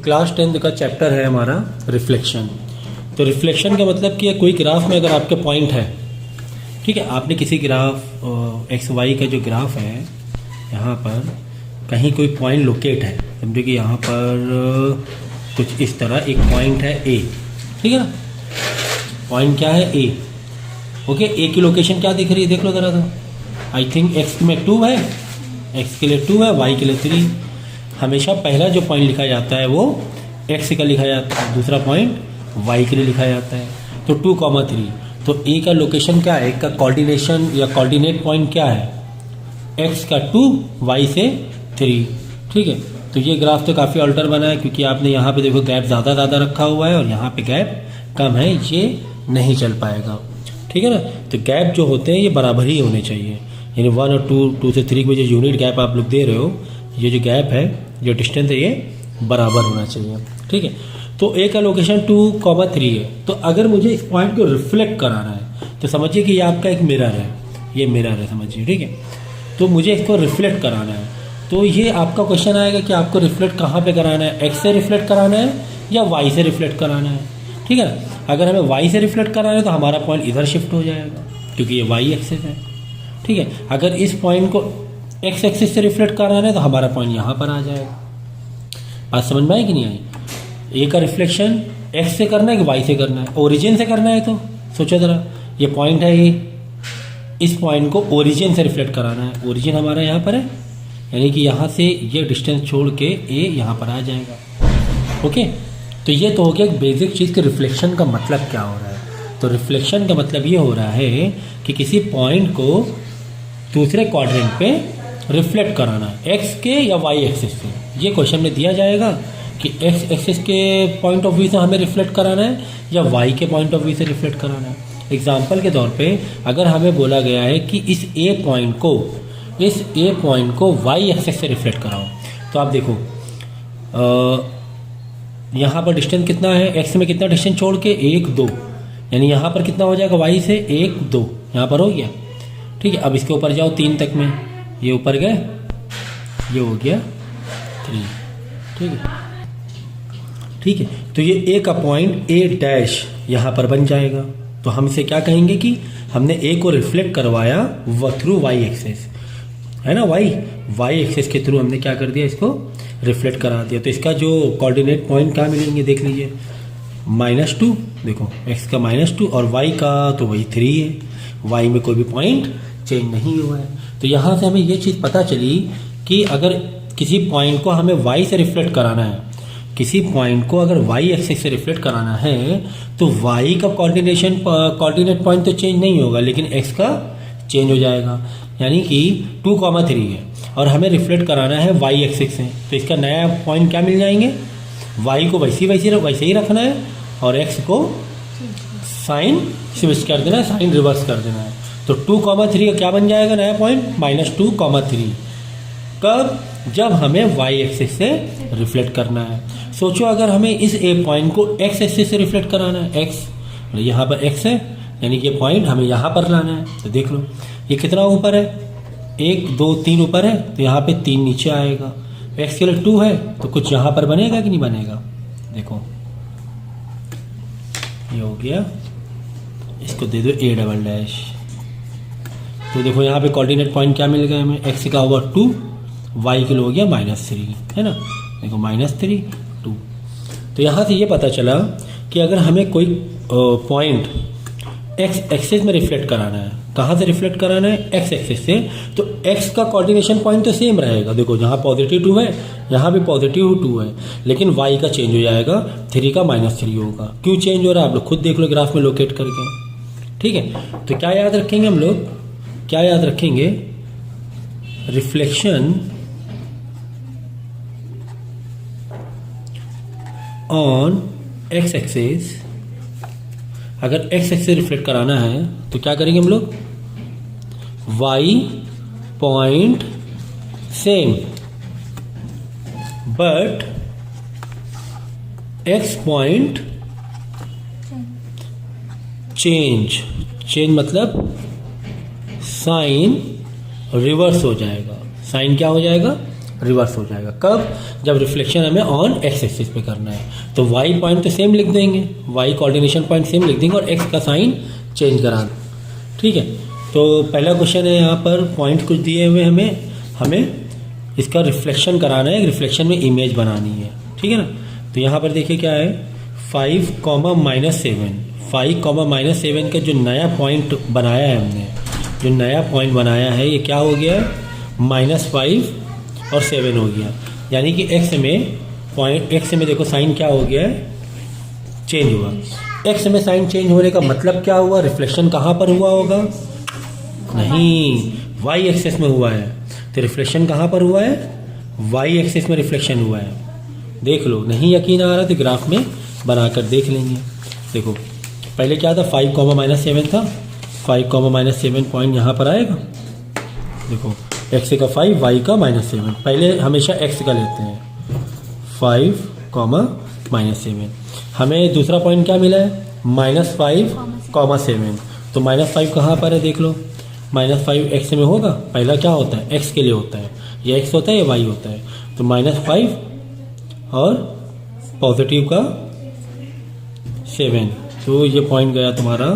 Class 10 का chapter है हमारा रिफ्लेक्शन। तो रिफ्लेक्शन का मतलब कि कोई ग्राफ में अगर आपके पॉइंट है, ठीक है, आपने किसी ग्राफ एक्स वाई का जो ग्राफ है यहाँ पर कहीं कोई पॉइंट लोकेट है, समझो कि यहाँ पर कुछ इस तरह एक पॉइंट है ए, ठीक है ना, पॉइंट क्या है ए, ओके। ए की लोकेशन क्या दिख रही है देख लो ज़रा, तो आई थिंक एक्स में 2 है, एक्स के लिए 2 है, वाई के लिए 3। हमेशा पहला जो पॉइंट लिखा जाता है वो एक्स का लिखा जाता है, दूसरा पॉइंट वाई के लिए लिखा जाता है। तो 2,3, तो ए का लोकेशन क्या है, एक का कोऑर्डिनेशन या कोऑर्डिनेट पॉइंट क्या है, एक्स का 2, वाई से 3, ठीक है। तो ये ग्राफ तो काफ़ी अल्टर बना है क्योंकि आपने यहाँ पे देखो गैप ज़्यादा रखा हुआ है और यहाँ पे गैप कम है, ये नहीं चल पाएगा, ठीक है ना। तो गैप जो होते हैं ये बराबर ही होने चाहिए, यानी 1 और 2 से 3 के जो यूनिट गैप आप लोग दे रहे हो, ये जो गैप है, जो डिस्टेंस है, ये बराबर होना चाहिए, ठीक है। तो ए का लोकेशन 2,3 है। तो अगर मुझे इस पॉइंट को रिफ्लेक्ट कराना है तो समझिए कि ये आपका एक मिरर है, ये मिरर है, समझिए, ठीक है। तो मुझे इसको रिफ्लेक्ट कराना है, तो ये आपका क्वेश्चन आएगा कि आपको रिफ्लेक्ट कहाँ पे कराना है, एक्स से रिफ्लेक्ट कराना है या वाई से रिफ्लेक्ट कराना है, ठीक है ना। अगर हमें वाई से रिफ्लेक्ट कराना है तो हमारा पॉइंट इधर शिफ्ट हो जाएगा क्योंकि ये वाई एक्सिस है, ठीक है। अगर इस पॉइंट को एक्स एक्सिस से रिफ्लेक्ट कराना है तो हमारा पॉइंट यहाँ पर आ जाएगा। बात समझ में आई कि नहीं आई? ए का रिफ्लेक्शन एक्स से करना है कि वाई से करना है, ओरिजिन से करना है, तो सोचो ज़रा, ये पॉइंट है, ये इस पॉइंट को ओरिजिन से रिफ्लेक्ट कराना है, ओरिजिन हमारा यहाँ पर है, यानी कि यहाँ से ये डिस्टेंस छोड़ के ए यहाँ पर आ जाएगा, ओके। तो ये तो हो गया एक बेसिक चीज़ कि रिफ्लेक्शन का मतलब क्या हो रहा है। तो रिफ्लेक्शन का मतलब ये हो रहा है कि किसी पॉइंट को दूसरे क्वाड्रेंट पे रिफ्लेक्ट कराना है, एक्स के या वाई एक्सिस से। ये क्वेश्चन में दिया जाएगा कि एक्स एक्सिस के पॉइंट ऑफ व्यू से हमें रिफ्लेक्ट कराना है या वाई के पॉइंट ऑफ व्यू से रिफ्लेक्ट कराना है। एग्जाम्पल के तौर पे अगर हमें बोला गया है कि इस ए पॉइंट को वाई एक्सिस से रिफ्लेक्ट कराओ, तो आप देखो यहाँ पर डिस्टेंस कितना है, एक्स में कितना डिस्टेंस छोड़ के 1, 2, यानी यहाँ पर कितना हो जाएगा, वाई से 1, 2 यहाँ पर हो गया, ठीक है। अब इसके ऊपर जाओ 3 तक में, ये ऊपर गए, ये हो गया 3, ठीक है, ठीक है। तो ये ए का पॉइंट ए डैश यहाँ पर बन जाएगा। तो हम इसे क्या कहेंगे कि हमने ए को रिफ्लेक्ट करवाया व थ्रू वाई एक्सिस, है ना, वाई एक्सिस के थ्रू हमने क्या कर दिया, इसको रिफ्लेक्ट करा दिया। तो इसका जो कोऑर्डिनेट पॉइंट क्या मिलेंगे देख लीजिए, -2, देखो एक्स का -2 और वाई का तो वही 3 है, वाई में कोई भी पॉइंट चेंज नहीं हुआ है। तो यहाँ से हमें ये चीज़ पता चली कि अगर किसी पॉइंट को हमें वाई से रिफ्लेक्ट कराना है, किसी पॉइंट को अगर वाई एक्सिस से रिफ्लेक्ट कराना है तो वाई का कोऑर्डिनेट पॉइंट तो चेंज नहीं होगा लेकिन एक्स का चेंज हो जाएगा, यानी कि 2,3 है और हमें रिफ्लेक्ट कराना है वाई एक्सिस से। तो इसका नया पॉइंट क्या मिल जाएंगे, वाई को वैसे ही रखना है और एक्स को साइन स्विच कर देना है, साइन रिवर्स कर देना है। तो 2,3 का क्या बन जाएगा नया पॉइंट, -2,3। कब, जब हमें वाई एक्सिस से रिफ्लेक्ट करना है। सोचो अगर हमें इस ए पॉइंट को एक्स एक्सिस से रिफ्लेक्ट कराना है, एक्स यहाँ पर एक्स है, यानी कि ये पॉइंट हमें यहाँ पर लाना है। तो देख लो ये कितना ऊपर है, 1, 2, 3 ऊपर है, तो यहाँ पे 3 नीचे आएगा। एक्स के लिए 2 है तो कुछ यहाँ पर बनेगा कि नहीं बनेगा, देखो ये हो गया, इसको दे दो A डबल डैश। तो देखो यहाँ पे कोऑर्डिनेट पॉइंट क्या मिल गया हमें, एक्स का ओवर 2, वाई के लिए हो गया -3, है ना, देखो -3, 2। तो यहाँ से ये पता चला कि अगर हमें कोई पॉइंट एक्स एक्सिस में रिफ्लेक्ट कराना है, कहाँ से रिफ्लेक्ट कराना है, एक्स एक्सिस से, तो एक्स का कोऑर्डिनेशन पॉइंट तो सेम रहेगा, देखो यहाँ +2 है, यहाँ भी +2 है, लेकिन वाई का चेंज हो जाएगा, 3 का -3 होगा। क्यों चेंज हो रहा है आप लोग खुद देख लो ग्राफ में लोकेट करके, ठीक है। तो क्या याद रखेंगे हम लोग, क्या याद रखेंगे, रिफ्लेक्शन ऑन एक्स एक्सिस, अगर एक्स एक्सिस रिफ्लेक्ट कराना है तो क्या करेंगे हम लोग, y point same but x point change मतलब साइन रिवर्स हो जाएगा। साइन क्या हो जाएगा, रिवर्स हो जाएगा। कब? जब रिफ्लेक्शन हमें ऑन एक्स एक्सिस पे करना है। तो वाई पॉइंट तो सेम लिख देंगे, वाई कोऑर्डिनेशन पॉइंट सेम लिख देंगे और एक्स का साइन चेंज करा, ठीक है। तो पहला क्वेश्चन है, यहाँ पर पॉइंट कुछ दिए हुए हमें इसका रिफ्लेक्शन कराना है, रिफ्लेक्शन में इमेज बनानी है, ठीक है ना। तो यहाँ पर देखिए क्या है, 5, -7, 5, -7 का जो नया पॉइंट बनाया है हमने, जो नया पॉइंट बनाया है ये क्या हो गया, -5 और 7 हो गया। यानी कि एक्स में देखो साइन क्या हो गया है, चेंज हुआ। एक्स में साइन चेंज होने का मतलब क्या हुआ, रिफ्लेक्शन कहाँ पर हुआ होगा, नहीं, वाई एक्सिस में हुआ है। तो रिफ्लेक्शन कहाँ पर हुआ है, वाई एक्सिस में रिफ्लेक्शन हुआ है। देख लो, नहीं यकीन आ रहा तो ग्राफ में बनाकर देख लेंगे। देखो पहले क्या था, 5, -7 था, 5, -7 पॉइंट यहाँ पर आएगा। देखो एक्स का 5, वाई का -7, पहले हमेशा एक्स का लेते हैं, 5, -7। हमें दूसरा पॉइंट क्या मिला है, -5, 7। तो -5 कहाँ पर है, देख लो, -5 एक्स में होगा, पहला क्या होता है, एक्स के लिए होता है, ये एक्स होता है या वाई होता है। तो -5 और पॉजिटिव का 7, तो ये पॉइंट गया तुम्हारा,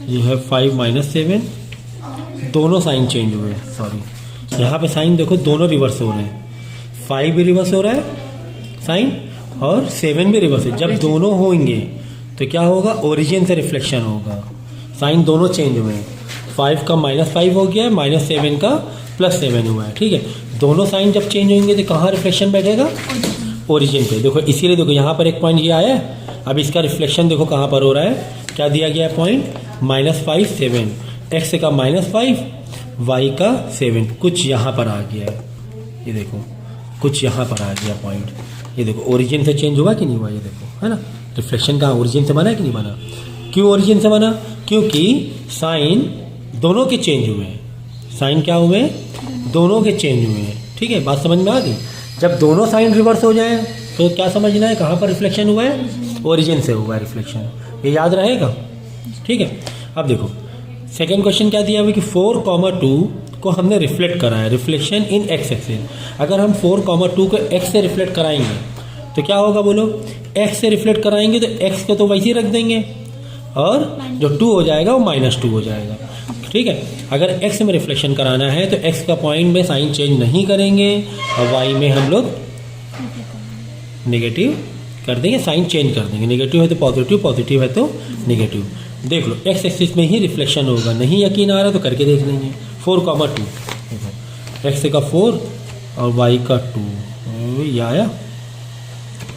ये है 5 -7, दोनों साइन चेंज हुए, सॉरी यहाँ पे साइन देखो दोनों रिवर्स हो रहे हैं, 5 भी रिवर्स हो रहा है साइन और 7 भी रिवर्स है। जब दोनों होंगे तो क्या होगा, ओरिजिन से रिफ्लेक्शन होगा, साइन दोनों चेंज हुए हैं, 5 का -5 हो गया है, -7 का +7 हुआ है, ठीक है। दोनों साइन जब चेंज होंगे तो कहाँ रिफ्लेक्शन बैठेगा, ओरिजिन पे। देखो इसीलिए देखो यहाँ पर एक पॉइंट ये आया है, अब इसका रिफ्लेक्शन देखो कहाँ पर हो रहा है, क्या दिया गया है पॉइंट, -5, 7, एक्स का -5, वाई का 7, कुछ यहाँ पर आ गया है, ये देखो कुछ यहाँ पर आ गया पॉइंट, ये देखो ओरिजिन से चेंज हुआ कि नहीं हुआ, ये देखो है ना, रिफ्लेक्शन कहाँ ओरिजिन से बना है कि नहीं बना। क्यों ओरिजिन से बना, क्योंकि साइन दोनों के चेंज हुए हैं, साइन क्या हुए, दोनों के चेंज हुए हैं, ठीक है, बात समझ में आ गई। जब दोनों साइन रिवर्स हो जाए तो क्या समझना है, कहाँ पर रिफ्लेक्शन हुआ है, ओरिजिन से हुआ है रिफ्लेक्शन, ये याद रहेगा, ठीक है। अब देखो सेकेंड क्वेश्चन क्या दिया हुआ कि 4, 2 को हमने रिफ्लेक्ट करा है, रिफ्लेक्शन इन एक्स एक्सिस। अगर हम 4, 2 को एक्स से रिफ्लेक्ट कराएंगे तो क्या होगा, बोलो, एक्स से रिफ्लेक्ट कराएंगे तो एक्स को तो वैसे ही रख देंगे और जो 2 हो जाएगा वो -2 हो जाएगा, ठीक है। अगर एक्स में रिफ्लेक्शन कराना है तो एक्स का पॉइंट में साइन चेंज नहीं करेंगे और वाई में हम लोग नेगेटिव कर देंगे, साइन चेंज कर देंगे, नेगेटिव है तो पॉजिटिव, पॉजिटिव है तो नेगेटिव। देख लो एक्स एक्सिस में ही रिफ्लेक्शन होगा, नहीं यकीन आ रहा तो करके देख लेंगे। 4, 2 एक्स का 4 और वाई का 2, ये आया।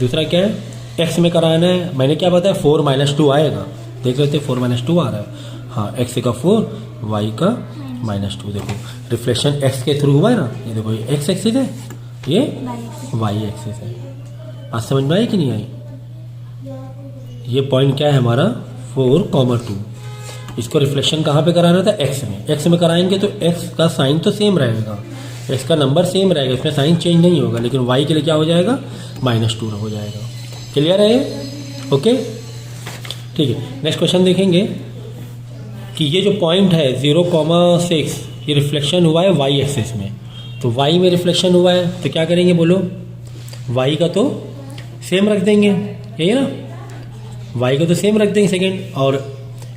दूसरा क्या है, एक्स में कराना है, मैंने क्या बताया, 4 -2 आएगा, देख लेते 4 -2 आ रहा है, हाँ, एक्स का 4, वाई का -2। देखो रिफ्लेक्शन एक्स के थ्रू हुआ है ना, ये देखो ये एक्स एक्सिस है, ये वाई एक्सिस है। आज समझ में आई कि नहीं आई, ये पॉइंट क्या है हमारा, 4, 2। इसको रिफ्लेक्शन कहाँ पे कराना था, एक्स में। एक्स में कराएंगे तो एक्स का साइन तो सेम रहेगा, एक्स का नंबर सेम रहेगा, इसमें साइन चेंज नहीं होगा, लेकिन वाई के लिए क्या हो जाएगा, -2 हो जाएगा। क्लियर है, ओके, ठीक है। नेक्स्ट क्वेश्चन देखेंगे कि ये जो पॉइंट है 0,6, ये रिफ्लेक्शन हुआ है वाई एक्सिस में, तो वाई में रिफ्लेक्शन हुआ है तो क्या करेंगे, बोलो, वाई का तो सेम रख देंगे, यही ना, वाई का तो सेम रख देंगे सेकेंड, और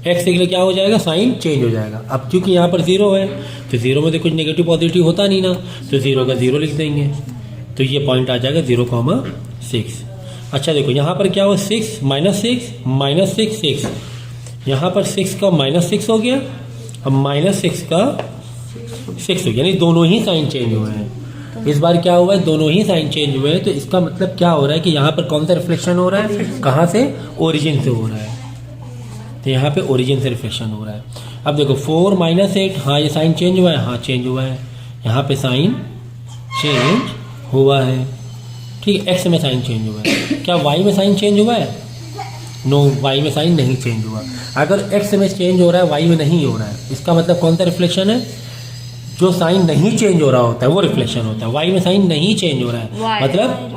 एक्स के लिए क्या हो जाएगा, साइन चेंज हो जाएगा। अब क्योंकि यहाँ पर 0 है तो 0 में तो कुछ नेगेटिव पॉजिटिव होता नहीं ना, तो 0 का 0 लिख देंगे, तो ये पॉइंट आ जाएगा 0,6। अच्छा देखो यहाँ पर क्या हुआ, 6, -6, -6, यहाँ पर 6 का -6 हो गया, अब -6 का 6 हो गया, यानी दोनों ही साइन चेंज हुए हैं। इस बार क्या हुआ है, दोनों ही साइन चेंज हुए हैं, तो इसका मतलब क्या हो रहा है कि यहाँ पर कौन सा रिफ्लेक्शन हो रहा है, कहाँ से, ओरिजिन से हो रहा है, तो यहाँ पे ओरिजिन से रिफ्लेक्शन हो रहा है। अब देखो 4 -8, हाँ ये साइन चेंज हुआ है, हाँ चेंज हुआ है, यहाँ पे साइन चेंज हुआ है, ठीक है। एक्स में साइन चेंज हुआ है, क्या वाई में साइन चेंज हुआ है, नो, वाई में साइन नहीं चेंज हुआ। अगर एक्स में चेंज हो रहा है, वाई में नहीं हो रहा है, इसका मतलब कौन सा रिफ्लेक्शन है, जो साइन नहीं चेंज हो रहा होता है वो रिफ्लेक्शन होता है। वाई में साइन नहीं चेंज हो रहा है, मतलब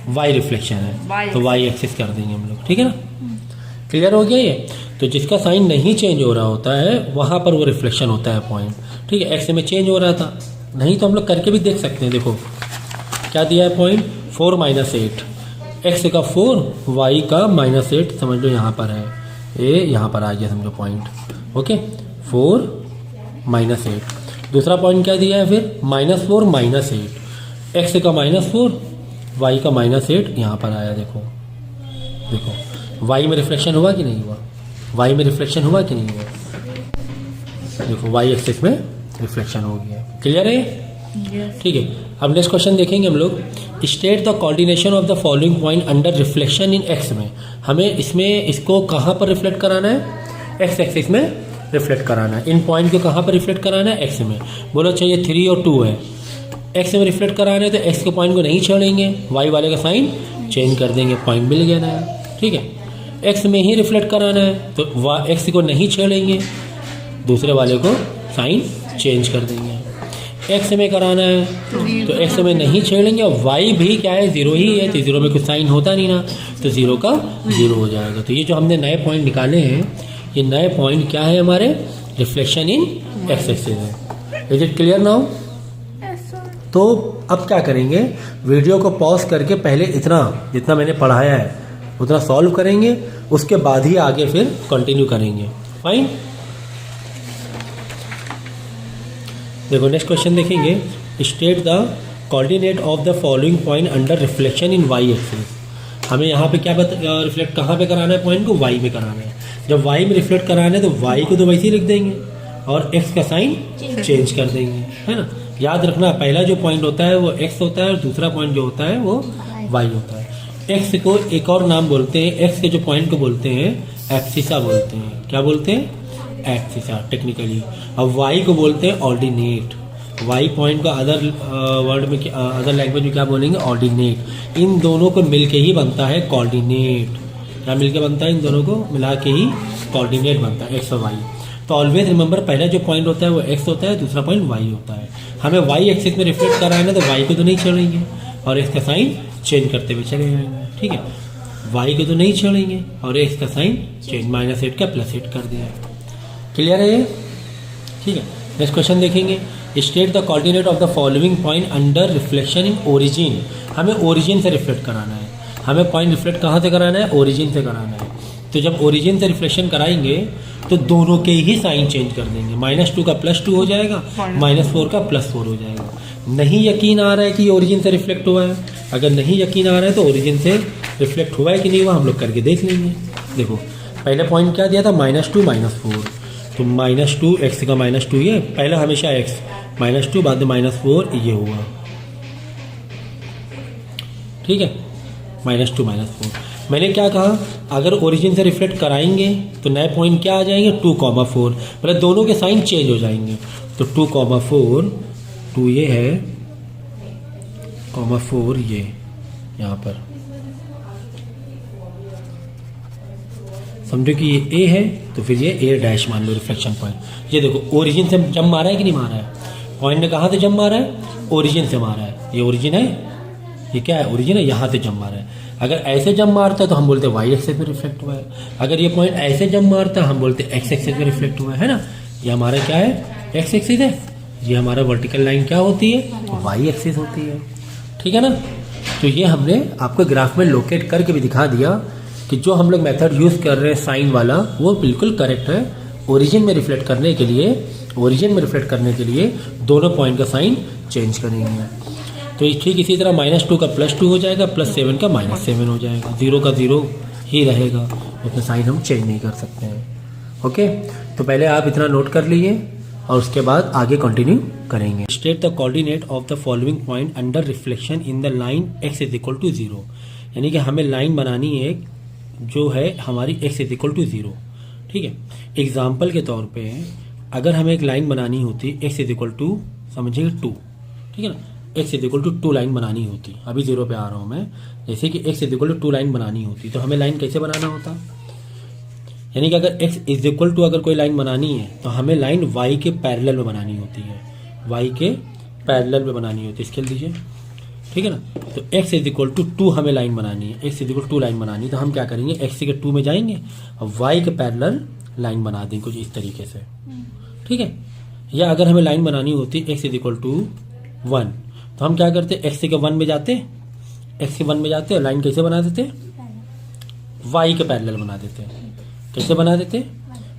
वाई रिफ्लेक्शन है, तो वाई एक्सिस कर देंगे हम लोग, ठीक है ना, क्लियर हो गया ये। तो जिसका साइन नहीं चेंज हो रहा होता है वहाँ पर वो रिफ्लेक्शन होता है पॉइंट, ठीक है। एक्स में चेंज हो रहा था, नहीं तो हम लोग करके भी देख सकते हैं। देखो क्या दिया है पॉइंट, 4 - 8, एक्स का 4 वाई का -8 समझ लो यहाँ पर है, ये यहाँ पर आ गया समझो पॉइंट। ओके 4 - 8। दूसरा पॉइंट क्या दिया है फिर, -4 - 8, एक्स का -4 वाई का -8 यहाँ पर आया। देखो देखो वाई में रिफ्लेक्शन हुआ कि नहीं हुआ, वाई में रिफ्लेक्शन हुआ कि नहीं हुआ, देखो वाई एक्सिस में रिफ्लेक्शन हो गया। क्लियर है? ठीक है। अब नेक्स्ट क्वेश्चन देखेंगे हम लोग। State the coordination of the following point under reflection in x में। हमें इसमें इसको कहाँ पर रिफ्लेक्ट कराना है, एक्स एक्सिस में रिफ्लेक्ट कराना है। इन पॉइंट को कहाँ पर रिफ्लेक्ट कराना है, एक्स में। बोलो चाहिए 3 और 2 है, एक्स में रिफ्लेक्ट कराना है तो एक्स के पॉइंट को नहीं छोड़ेंगे, वाई वाले का साइन चेंज कर देंगे, पॉइंट मिल गया ना। ठीक है, एक्स में ही रिफ्लेक्ट कराना है तो एक्स को नहीं छेड़ेंगे, दूसरे वाले को साइन चेंज कर देंगे। एक्स में कराना है तो एक्स में नहीं छेड़ेंगे, और वाई भी क्या है, 0 ही है, तो 0 में कुछ साइन होता नहीं ना, तो 0 का 0 हो जाएगा। तो ये जो हमने नए पॉइंट निकाले हैं, ये नए पॉइंट क्या है हमारे, रिफ्लेक्शन इन एक्स एक्सिस है। Is it clear now? तो अब क्या करेंगे, वीडियो को पॉज करके पहले इतना जितना मैंने पढ़ाया है उतना सॉल्व करेंगे, उसके बाद ही आगे फिर कंटिन्यू करेंगे। फाइन। देखो नेक्स्ट क्वेश्चन देखेंगे। State the coordinate of the following point under reflection in y axis. हमें यहाँ पे क्या रिफ्लेक्ट कहाँ पे कराना है, पॉइंट को वाई में कराना है। जब वाई में रिफ्लेक्ट कराना है तो वाई को तो वैसे ही लिख देंगे और एक्स का साइन चेंज कर देंगे, है ना। याद रखना पहला जो पॉइंट होता है वो एक्स होता है और दूसरा पॉइंट जो होता है वो वाई होता है। एक्स को एक और नाम बोलते हैं, एक्स के जो पॉइंट को बोलते हैं एक्सिसा बोलते हैं। क्या बोलते हैं, एक्सिसा टेक्निकली। अब वाई को बोलते हैं ऑर्डिनेट। वाई पॉइंट को अदर वर्ड में अदर लैंग्वेज में क्या बोलेंगे, ऑर्डिनेट। इन दोनों को मिलके ही बनता है कोऑर्डिनेट। क्या मिलके बनता है, इन दोनों को मिला के ही कोऑर्डिनेट बनता है, एक्स और वाई। तो ऑलवेज रिमेंबर पहला जो पॉइंट होता है वो एक्स होता है, दूसरा पॉइंट वाई होता है। हमें वाई एक्सिस में रिफ्लेक्ट कराना है तो वाई को तो नहीं छोड़ेंगे और एक्स का साइन चेंज करते हुए चले जाएंगे। ठीक है, वाई को तो नहीं छोड़ेंगे और एक्स का साइन चेंज, -8 का +8 कर दिया। क्लियर है ये? ठीक है। नेक्स्ट क्वेश्चन देखेंगे। State the coordinate of the following point under reflection in origin. हमें ओरिजिन से रिफ्लेक्ट कराना है। हमें पॉइंट रिफ्लेक्ट कहाँ से कराना है, ओरिजिन से कराना है। तो जब ओरिजिन से रिफ्लेक्शन कराएंगे तो दोनों के ही साइन चेंज कर देंगे। -2 का +2 हो जाएगा, -4 का +4 हो जाएगा। नहीं यकीन आ रहा है कि ओरिजिन से रिफ्लेक्ट हुआ है, अगर नहीं यकीन आ रहा है तो ओरिजिन से रिफ्लेक्ट हुआ है कि नहीं हुआ हम लोग करके देख लेंगे। देखो पहले पॉइंट क्या दिया था, -2 -4, तो -2 एक्स का -2 ये पहला हमेशा एक्स, -2 बाद में -4 ये हुआ। ठीक है, -2 -4। मैंने क्या कहा, अगर ओरिजिन से रिफ्लेक्ट कराएंगे तो नए पॉइंट क्या आ जाएंगे, 2, 4, मतलब दोनों के साइन चेंज हो जाएंगे। तो 2, 4, 2 ये है, 4 ये यहाँ पर, समझो कि ये ए है तो फिर ये A' मान लो रिफ्लेक्शन पॉइंट। ये देखो ओरिजिन से जंप मारा है कि नहीं मारा है, पॉइंट ने कहाँ से जंप मारा है, ओरिजिन से मारा है। ये ओरिजिन है, ये क्या है, ओरिजिन है, यहाँ से जंप मारा है। अगर ऐसे जंप मारता है तो हम बोलते हैं वाई एक्सिस में रिफ्लेक्ट हुआ है। अगर ये पॉइंट ऐसे जंप मारता है हम बोलते हैं एक्स एक्सिस में रिफ्लेक्ट हुआ है ना। ये हमारा क्या है, एक्स एक्सिस है। ये हमारा वर्टिकल लाइन क्या होती है, वाई एक्सिस होती है। ठीक है ना। तो ये हमने आपको ग्राफ में लोकेट करके भी दिखा दिया कि जो हम लोग मेथड यूज़ कर रहे हैं साइन वाला वो बिल्कुल करेक्ट है। ओरिजिन में रिफ्लेक्ट करने के लिए दोनों पॉइंट का साइन चेंज करेंगे। तो ठीक इसी तरह -2 का +2 हो जाएगा, +7 का -7 हो जाएगा, 0 का 0 ही रहेगा, उसमें साइन हम चेंज नहीं कर सकते हैं। ओके, तो पहले आप इतना नोट कर लीजिए और उसके बाद आगे कंटिन्यू करेंगे। State the coordinate of the following point under reflection in the line x = 0। यानी कि हमें लाइन बनानी है जो है हमारी x = 0। ठीक है, एग्जाम्पल के तौर पे अगर हमें एक लाइन बनानी होती x = समझिए 2, ठीक है ना, x = 2 लाइन बनानी होती, अभी 0 पे आ रहा हूँ मैं, जैसे कि x = 2 लाइन बनानी होती तो हमें लाइन कैसे बनाना होता, यानी कि अगर x = अगर कोई लाइन बनानी है तो हमें लाइन y के पैरेलल में बनानी होती है, y के पैरेलल में बनानी होती है, स्केल दीजिए। ठीक है ना, तो x = 2 हमें लाइन बनानी है, x = 2 लाइन बनानी है तो हम क्या करेंगे, x के 2 में जाएंगे और y के पैरेलल लाइन बना देंगे कुछ इस तरीके से। ठीक है, या अगर हमें लाइन बनानी होती x = 1। तो हम क्या करते, एक्स के 1 में जाते, एक्स के 1 में जाते और लाइन कैसे बना देते, वाई के पैरेलल बना देते। कैसे बना देते,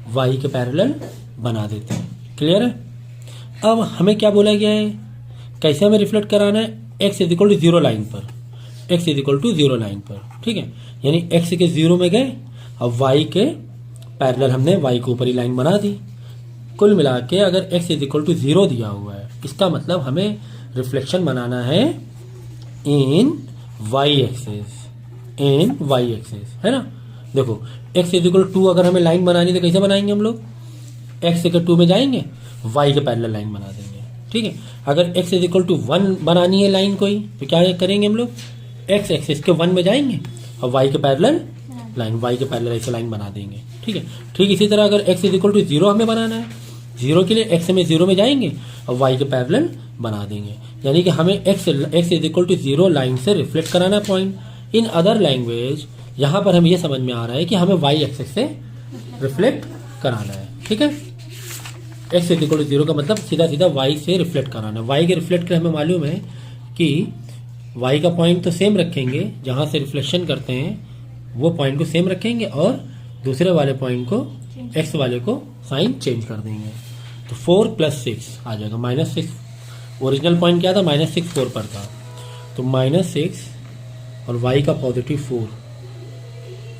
वाई के पैरेलल बना देते। क्लियर है। अब हमें क्या बोला गया है, कैसे हमें रिफ्लेक्ट कराना है, X is equal to 0 line पर, X is equal to 0 line पर। ठीक है, यानी एक्स के 0 में गए, अब वाई के पैरेलल हमने वाई के ऊपर ही लाइन बना दी। कुल मिला के अगर x इज इक्वल टू 0 दिया हुआ है, इसका मतलब हमें रिफ्लेक्शन बनाना है इन वाई एक्सिस, इन वाई एक्सिस, है ना। देखो x इज इक्वल टू अगर हमें लाइन बनानी तो कैसे बनाएंगे हम लोग, x के 2 में जाएंगे, y के पैरेलल लाइन बना देंगे। ठीक है, अगर x इज इक्वल टू 1 बनानी है लाइन कोई, तो क्या करेंगे हम लोग, x एक्सिस के 1 में जाएंगे और y के पैरेलल लाइन, y के पैरेलल ऐसे लाइन बना देंगे। ठीक है, ठीक इसी तरह अगर x इज इक्वल टू 0 हमें बनाना है, 0 के लिए x में 0 में जाएंगे और y के पैरेलल बना देंगे। यानी कि हमें x is equal to 0 line से रिफ्लेक्ट कराना पॉइंट। इन अदर लैंग्वेज यहाँ पर हमें ये समझ में आ रहा है कि हमें y एक्सिस से रिफ्लेक्ट कराना है। ठीक है, x इज इक्वल टू 0 का मतलब सीधा सीधा y से रिफ्लेक्ट कराना है। y के रिफ्लेक्ट के हमें मालूम है कि y का पॉइंट तो सेम रखेंगे, जहाँ से रिफ्लेक्शन करते हैं वो पॉइंट को सेम रखेंगे और दूसरे वाले पॉइंट को, x वाले को साइन चेंज कर देंगे। तो 4 + 6 आ जाएगा -6। ओरिजिनल पॉइंट क्या था, -6 4 पर था, तो -6 और y का +4,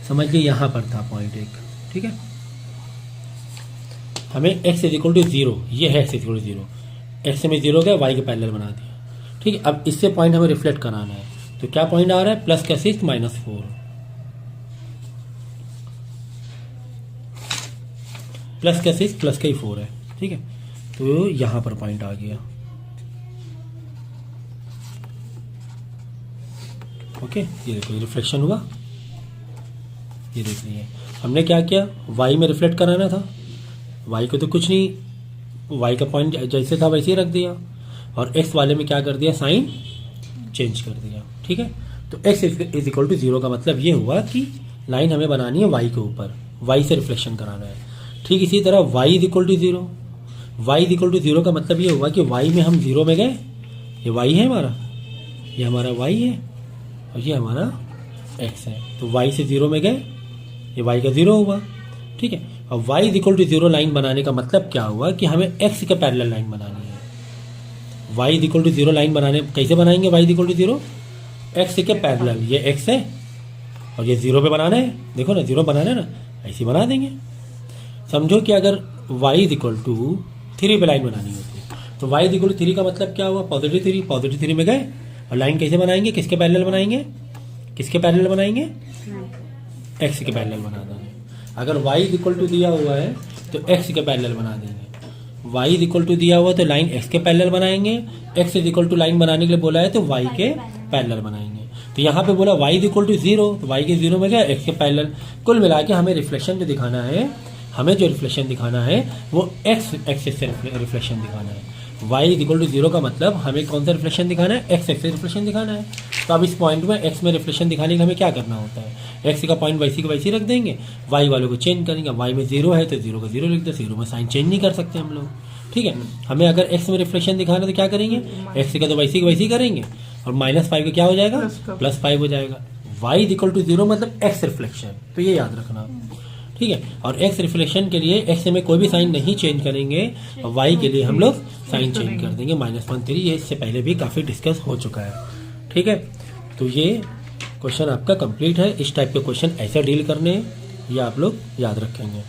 समझ लीजिए यहाँ पर था पॉइंट एक। ठीक है, हमें x इज इक्वल टू 0, ये है x is equal to 0, x में 0 गया, y के पैरेलल बना दिया। ठीक है, अब इससे पॉइंट हमें रिफ्लेक्ट कराना है, तो क्या पॉइंट आ रहा है, +6 -4, +4 है। ठीक है, तो यहां पर पॉइंट आ गया। ओके, ये देखो रिफ्लेक्शन हुआ, ये देखिए हमने क्या किया, y में रिफ्लेक्ट कराना था, y को तो कुछ नहीं, y का पॉइंट जैसे था वैसे ही रख दिया और x वाले में क्या कर दिया, साइन चेंज कर दिया। ठीक है, तो x इज इक्वल टू 0 का मतलब ये हुआ कि लाइन हमें बनानी है y के ऊपर, y से रिफ्लेक्शन कराना है। ठीक इसी तरह y is equal to 0, y is equal to 0 का मतलब ये हुआ कि y में हम 0 में गए, ये y है हमारा, ये हमारा y है और ये हमारा x है, तो y से 0 में गए, ये y का 0 हुआ। ठीक है, और y is equal to 0 line बनाने का मतलब क्या हुआ कि हमें x के पैरेलल लाइन बनानी है। y is equal to 0 line बनाने कैसे बनाएंगे, y is equal to 0 x के पैरेलल, ये x है और ये 0 पे बनाना है, देखो ना 0 बनाना है ना, ऐसे बना देंगे। समझो कि अगर y इज इक्वल टू 3 पे लाइन बनानी होती है, तो y इज इक्वल टू 3 का मतलब क्या हुआ, +3 में गए और लाइन कैसे बनाएंगे, किसके पैरेलल बनाएंगे, किसके पैरेलल बनाएंगे, x के पैरेलल बना देंगे। अगर y इज इक्वल टू दिया हुआ है तो x के पैरेलल बना देंगे, y इज इक्वल टू दिया हुआ तो लाइन x के पैरेलल बनाएंगे, x is equal to line बनाने के लिए बोला है तो y के पैरेलल बनाएंगे। तो यहाँ पे बोला y इज इक्वल टू 0, तो y के 0 में गया, x के पैरेलल। कुल मिला के हमें रिफ्लेक्शन जो दिखाना है, हमें जो रिफ्लेक्शन दिखाना है वो x एक्सिस से रिफ्लेक्शन दिखाना है। y इज इक्वल टू 0 का मतलब हमें कौन सा रिफ्लेक्शन दिखाना है, x एक्सिस रिफ्लेक्शन दिखाना है। तो अब इस पॉइंट में x में रिफ्लेक्शन दिखाने के लिए हमें क्या करना होता है, x का पॉइंट वैसी का वैसी रख देंगे, y वालों को चेंज करेंगे। y में 0 है तो 0 का 0 लिख दो, 0 में साइन चेंज नहीं कर सकते हम लोग। ठीक है, हमें अगर x में रिफ्लेक्शन दिखाना है तो क्या करेंगे, x का तो वैसी का वैसी करेंगे और -5 का क्या हो जाएगा, +5 हो जाएगा। y इज इक्वल टू 0 मतलब x रिफ्लेक्शन, तो ये याद रखना। ठीक है, और x रिफ्लेक्शन के लिए x में कोई भी साइन नहीं चेंज करेंगे और y के लिए हम लोग साइन चेंज कर देंगे, -1 3। ये इससे पहले भी काफ़ी डिस्कस हो चुका है। ठीक है, तो ये क्वेश्चन आपका कंप्लीट है। इस टाइप के क्वेश्चन ऐसे डील करने ये आप लोग याद रखेंगे।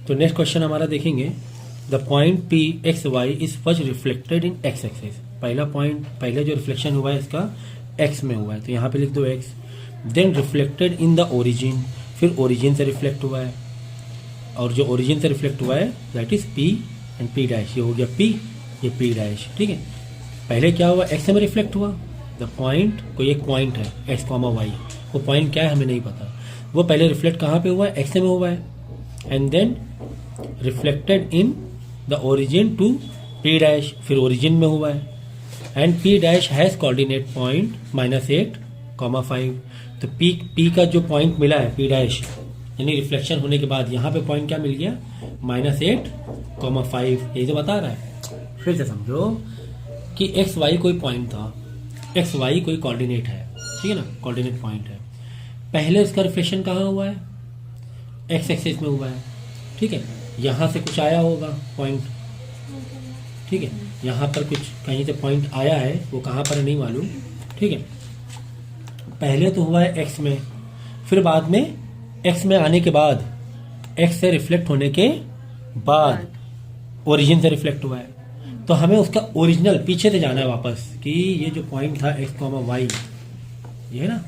तो नेक्स्ट क्वेश्चन हमारा देखेंगे, the point P x y is first reflected in x axis. पहला पॉइंट, पहले जो रिफ्लेक्शन हुआ है इसका x में हुआ है, तो यहाँ पे लिख दो x। Then reflected in the origin, फिर ओरिजिन से रिफ्लेक्ट हुआ है और जो ओरिजिन से रिफ्लेक्ट हुआ है that is p and p dash, ये हो गया p, ये p डैश। ठीक है, पहले क्या हुआ, x में रिफ्लेक्ट हुआ। द पॉइंट, कोई एक पॉइंट है x, y, वो पॉइंट क्या है हमें नहीं पता, वो पहले रिफ्लेक्ट कहाँ पे हुआ है, x में हुआ है। And then reflected in the origin to p dash, फिर ओरिजिन में हुआ है। And p dash has coordinate point -8, 5। तो p का जो पॉइंट मिला है p डैश, यानी रिफ्लेक्शन होने के बाद यहाँ पे पॉइंट क्या मिल गया, -8, 5। ये जो बता रहा है फिर से समझो कि एक्स वाई कोई पॉइंट था, एक्स वाई कोई कोऑर्डिनेट है, ठीक है ना, कोऑर्डिनेट पॉइंट है। पहले उसका रिफ्लेक्शन कहाँ हुआ है, एक्स एक्सिस में हुआ है, ठीक है। यहाँ से कुछ आया होगा पॉइंट, ठीक है, यहाँ पर कुछ कहीं से पॉइंट आया है, वो कहाँ पर है नहीं मालूम, ठीक है। पहले तो हुआ है एक्स में, फिर बाद में एक्स में आने के बाद, एक्स से रिफ्लेक्ट होने के बाद ओरिजिन से रिफ्लेक्ट हुआ है। तो हमें उसका ओरिजिनल पीछे से जाना है वापस कि ये जो पॉइंट था एक्स कॉमा वाई, ये है ना,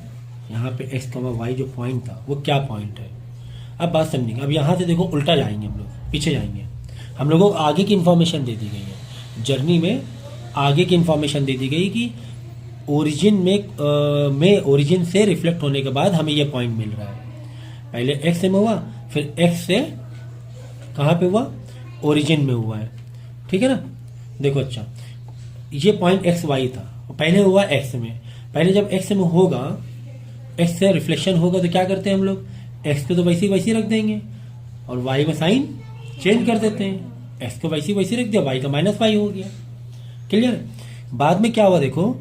यहाँ पे एक्स कॉमा वाई जो पॉइंट था वो क्या पॉइंट है। अब बात समझेंगे। अब यहाँ से देखो उल्टा जाएंगे हम लोग, पीछे जाएंगे। हम लोगों को आगे की इन्फॉर्मेशन दे दी गई है, जर्नी में आगे की इन्फॉर्मेशन दे दी गई कि ओरिजिन में ओरिजिन से रिफ्लेक्ट होने के बाद हमें ये पॉइंट मिल रहा है। पहले एक्स में हुआ, फिर एक्स से कहाँ पे हुआ, ओरिजिन में हुआ है, ठीक है ना। देखो अच्छा, ये पॉइंट एक्स वाई था, पहले हुआ एक्स में। पहले जब एक्स में होगा, एक्स से रिफ्लेक्शन होगा तो क्या करते हैं हम लोग, एक्स को तो वैसी वैसी रख देंगे और वाई में साइन चेंज कर देते हैं। एक्स को वैसी वैसी रख दिया, वाई का माइनस वाई हो गया, क्लियर। बाद में क्या हुआ देखो,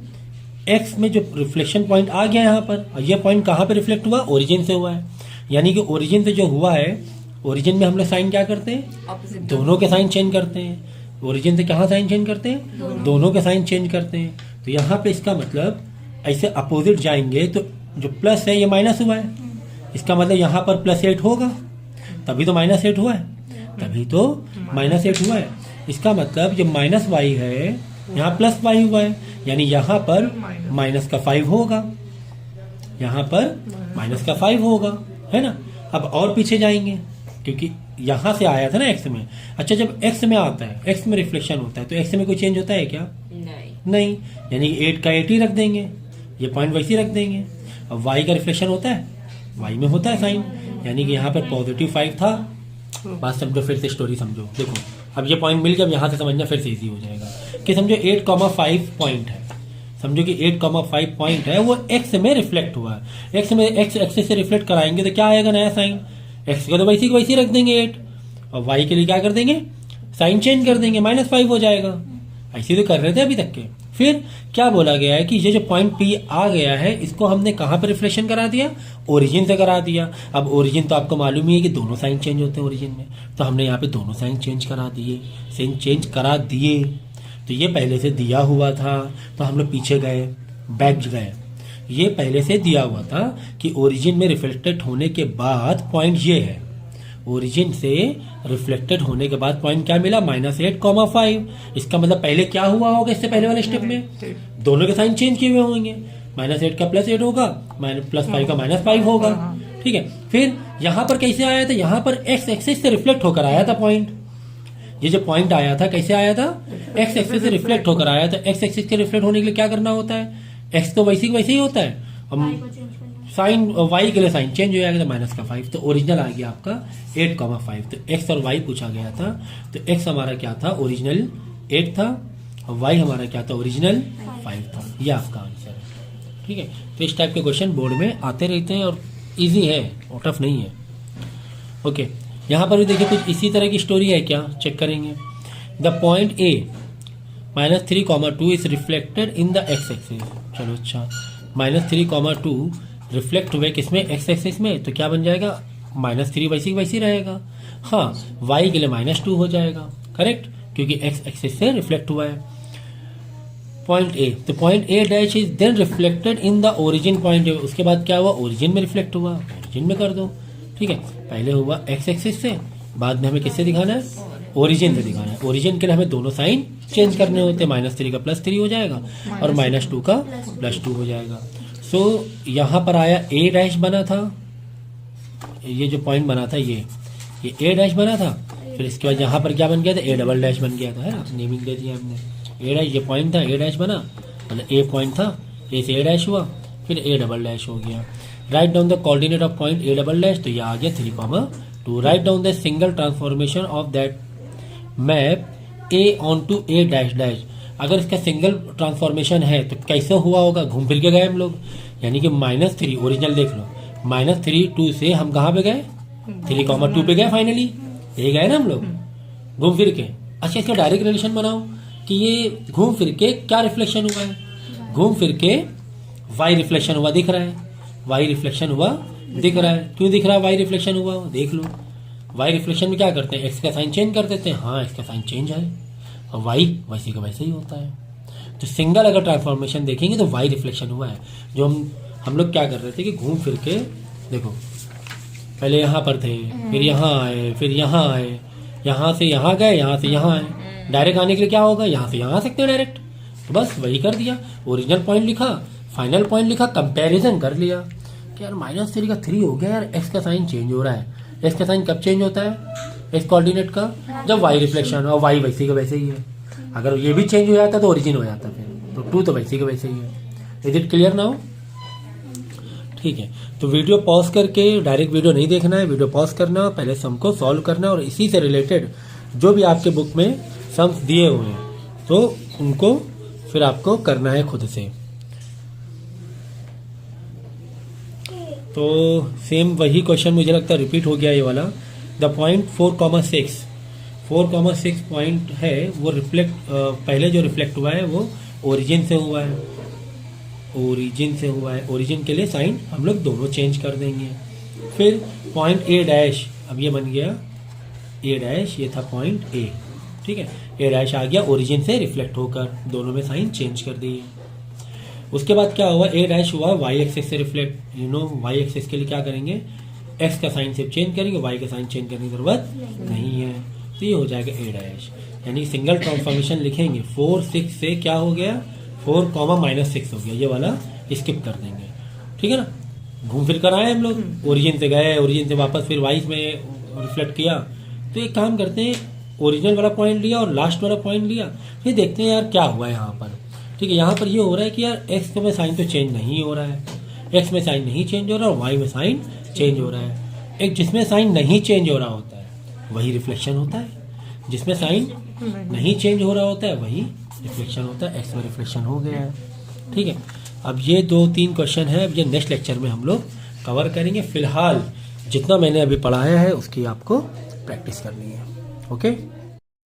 एक्स में जो रिफ्लेक्शन पॉइंट आ गया यहाँ पर, और ये पॉइंट कहाँ पे रिफ्लेक्ट हुआ, ओरिजिन से हुआ है। यानी कि ओरिजिन से जो हुआ है, ओरिजिन में हम लोग साइन क्या करते हैं, दोनों के साइन चेंज करते हैं। ओरिजिन से कहाँ साइन चेंज करते हैं, दोनों के साइन चेंज करते हैं। तो यहाँ पे इसका मतलब ऐसे अपोजिट जाएंगे तो जो प्लस है ये माइनस हुआ है, इसका मतलब यहाँ पर +8 होगा, तभी तो -8 हुआ है, तभी तो -8 हुआ है। इसका मतलब जो माइनस वाई है यहाँ प्लस वाई हुआ है, यानी यहाँ पर -5 होगा, यहाँ पर -5 होगा, है ना। अब और पीछे जाएंगे क्योंकि यहाँ से आया था ना एक्स में। अच्छा, जब एक्स में आता है, एक्स में रिफ्लेक्शन होता है, तो एक्स में कोई चेंज होता है क्या, नहीं। यानी 8 का 8 ही रख देंगे, ये पॉइंट वैसे ही रख देंगे। अब वाई का रिफ्लेक्शन होता है, वाई में होता है साइन, यानी कि यहाँ पर +5 था। बात समझो, फिर से स्टोरी समझो। देखो अब ये पॉइंट मिल गया, अब यहाँ से समझना फिर से इजी हो जाएगा कि समझो 8,5 पॉइंट है, समझो कि 8,5 पॉइंट है, वो एक्स में रिफ्लेक्ट हुआ है। एक्स में एक्स एक्सिस से रिफ्लेक्ट कराएंगे तो क्या आएगा, नया साइन। एक्स का तो वैसे ही रख देंगे 8, और वाई के लिए क्या कर देंगे, साइन चेंज कर देंगे, -5 हो जाएगा। ऐसे तो कर रहे थे अभी तक के। फिर क्या बोला गया है कि ये जो पॉइंट पी आ गया है, इसको हमने कहाँ पर रिफ्लेक्शन करा दिया, ओरिजिन से करा दिया। अब ओरिजिन तो आपको मालूम ही है कि दोनों साइन चेंज होते हैं ओरिजिन में, तो हमने यहाँ पे दोनों साइन चेंज करा दिए। तो ये पहले से दिया हुआ था, तो हम लोग पीछे गए, बैक गए। ये पहले से दिया हुआ था कि ओरिजिन में रिफ्लेक्टेड होने के बाद पॉइंट ये है, ओरिजिन से रिफ्लेक्टेड होने के बाद पॉइंट क्या मिला, -8,5। इसका मतलब पहले क्या हुआ होगा, इससे पहले वाले स्टेप में दोनों के साइन चेंज किए हुए होंगे, -8 का +8 होगा, +5 का -5 होगा, ठीक है। फिर यहाँ पर कैसे आया था, यहाँ पर एक्स एक्सिस से रिफ्लेक्ट होकर आया था पॉइंट। ये जो पॉइंट आया था कैसे आया था, एक्स एक्सिस से रिफ्लेक्ट होकर आया था। एक्स एक्सिस के रिफ्लेक्ट होने के लिए क्या करना होता है, एक्स तो वैसे ही होता है, साइन वाई के लिए साइन चेंज हो जाएगा, तो -5। तो ओरिजिनल आ गया आपका 8,5। तो एक्स और वाई पूछा गया था, तो एक्स हमारा क्या था, ओरिजिनल 8 था, और वाई हमारा क्या था, ओरिजिनल 5 था। ये आपका आंसर है, ठीक है। तो इस टाइप के क्वेश्चन बोर्ड में आते रहते हैं और इजी है, और टफ नहीं है। ओके, यहाँ पर भी देखिए कुछ इसी तरह की स्टोरी है क्या, चेक करेंगे। The point A -3,2 is reflected in the x axis. चलो अच्छा, -3,2 रिफ्लेक्ट हुए किसमें, एक्स एक्सिस में, तो क्या बन जाएगा, -3 वैसी रहेगा। हाँ, वाई के लिए -2 हो जाएगा, करेक्ट, क्योंकि एक्स एक्सिस से रिफ्लेक्ट हुआ है। पॉइंट ए, तो point A dash is then reflected in the origin point A. उसके बाद क्या हुआ, ओरिजिन में रिफ्लेक्ट हुआ, ओरिजिन में कर दो, ठीक है। पहले हुआ एक्स एक्सिस से, बाद में हमें किससे दिखाना है, ओरिजिन से दिखाना है। ओरिजिन के लिए हमें दोनों साइन चेंज करने होते हैं, -3 का +3 हो जाएगा और -2 का +2 हो जाएगा। सो यहाँ पर आया ए डैश बना था, ये जो पॉइंट बना था ये ए डैश बना था। फिर इसके बाद यहाँ पर क्या बन गया था, ए डबल डैश बन गया था, है ना, नेमिंग दे दिया हमने। ए डैश ये पॉइंट था, ए डैश बना, मतलब ए पॉइंट था, ए से ए डैश हुआ, फिर ए डबल डैश हो गया। Write down the coordinate of point A double dash, तो ये आ गया 3,2। Write down the single transformation of that map A onto A dash dash. अगर इसका सिंगल ट्रांसफॉर्मेशन है तो कैसे हुआ होगा, घूम फिर के गए हम लोग, यानी कि -3 ओरिजिनल देख लो, -3 से हम कहाँ पे गए, 3,2 पे गए, फाइनली ये गए ना हम लोग घूम फिर के। अच्छा, इसका डायरेक्ट रिलेशन बनाओ, कि ये घूम फिर के क्या रिफ्लेक्शन हुआ है, घूम फिर के वाई रिफ्लेक्शन हुआ दिख रहा है, वाई रिफ्लेक्शन हुआ दिख रहा है। क्यों दिख रहा है वाई रिफ्लेक्शन हुआ, देख लो। वाई रिफ्लेक्शन में क्या करते हैं, एक्स का साइन चेंज कर देते हैं, हाँ एक्स का साइन चेंज है, और वाई वैसे का वैसे ही होता है। तो सिंगल अगर ट्रांसफॉर्मेशन देखेंगे तो वाई रिफ्लेक्शन हुआ है। जो हम लोग क्या कर रहे थे कि घूम फिर के देखो, पहले यहाँ पर थे, फिर यहाँ आए, फिर यहाँ आए, यहाँ से यहाँ गए, यहाँ से यहाँ आए। डायरेक्ट आने के लिए क्या होगा, यहाँ से यहाँ आ सकते हैं डायरेक्ट, तो बस वही कर दिया। ओरिजिनल पॉइंट लिखा, फाइनल पॉइंट लिखा, कंपैरिजन कर लिया कि यार -3 का 3 हो गया यार, एक्स का साइन चेंज हो रहा है। एक्स का साइन कब चेंज होता है, एक्स कोऑर्डिनेट का, जब वाई रिफ्लेक्शन, और वाई वैसे का वैसे ही है। अगर ये भी चेंज हो जाता तो ओरिजिन हो जाता फिर, तो 2 तो वैसे का वैसे ही है। Is it clear now? ठीक है, तो वीडियो पॉज करके, डायरेक्ट वीडियो नहीं देखना है, वीडियो पॉज करना, पहले सम को सॉल्व करना, और इसी से रिलेटेड जो भी आपके बुक में सम्स दिए हुए हैं तो उनको फिर आपको करना है खुद से। तो सेम वही क्वेश्चन मुझे लगता है रिपीट हो गया ये वाला। द पॉइंट 4,6 पॉइंट है वो रिफ्लेक्ट, पहले जो रिफ्लेक्ट हुआ है वो ओरिजिन से हुआ है, ओरिजिन से हुआ है। ओरिजिन के लिए साइन हम लोग दोनों चेंज कर देंगे। फिर पॉइंट ए डैश, अब ये बन गया ए डैश, ये था पॉइंट ए, ठीक है। ए डैश आ गया ओरिजिन से रिफ्लेक्ट होकर, दोनों में साइन चेंज कर दिए। उसके बाद क्या हुआ, ए डैश हुआ वाई एक्सिस से रिफ्लेक्ट, वाई एक्सिस के लिए क्या करेंगे, एक्स का साइन सिर्फ चेंज करेंगे, वाई का साइन चेंज करने की जरूरत नहीं है, तो ये हो जाएगा ए डैश। यानी सिंगल ट्रांसफॉर्मेशन लिखेंगे, 4 6 से क्या हो गया, 4, -6 हो गया, ये वाला स्किप कर देंगे, ठीक है ना। घूम फिर कर आए हम लोग, ओरिजिन से गए, ओरिजिन से वापस फिर वाई में रिफ्लेक्ट किया। तो एक काम करते हैं, ओरिजिनल वाला पॉइंट लिया और लास्ट वाला पॉइंट लिया, फिर देखते हैं यार क्या हुआ है यहाँ पर। ठीक है, यहाँ पर ये हो रहा है कि यार एक्स में साइन तो चेंज नहीं हो रहा है, एक्स में साइन नहीं चेंज हो रहा और वाई में साइन चेंज हो रहा है। एक जिसमें साइन नहीं चेंज हो रहा होता है वही रिफ्लेक्शन होता है, जिसमें साइन नहीं चेंज हो रहा होता है वही रिफ्लेक्शन होता है। एक्स में रिफ्लेक्शन हो गया है, ठीक है। अब ये 2-3 क्वेश्चन है, अब ये नेक्स्ट लेक्चर में हम लोग कवर करेंगे। फिलहाल जितना मैंने अभी पढ़ाया है उसकी आपको प्रैक्टिस करनी है, ओके।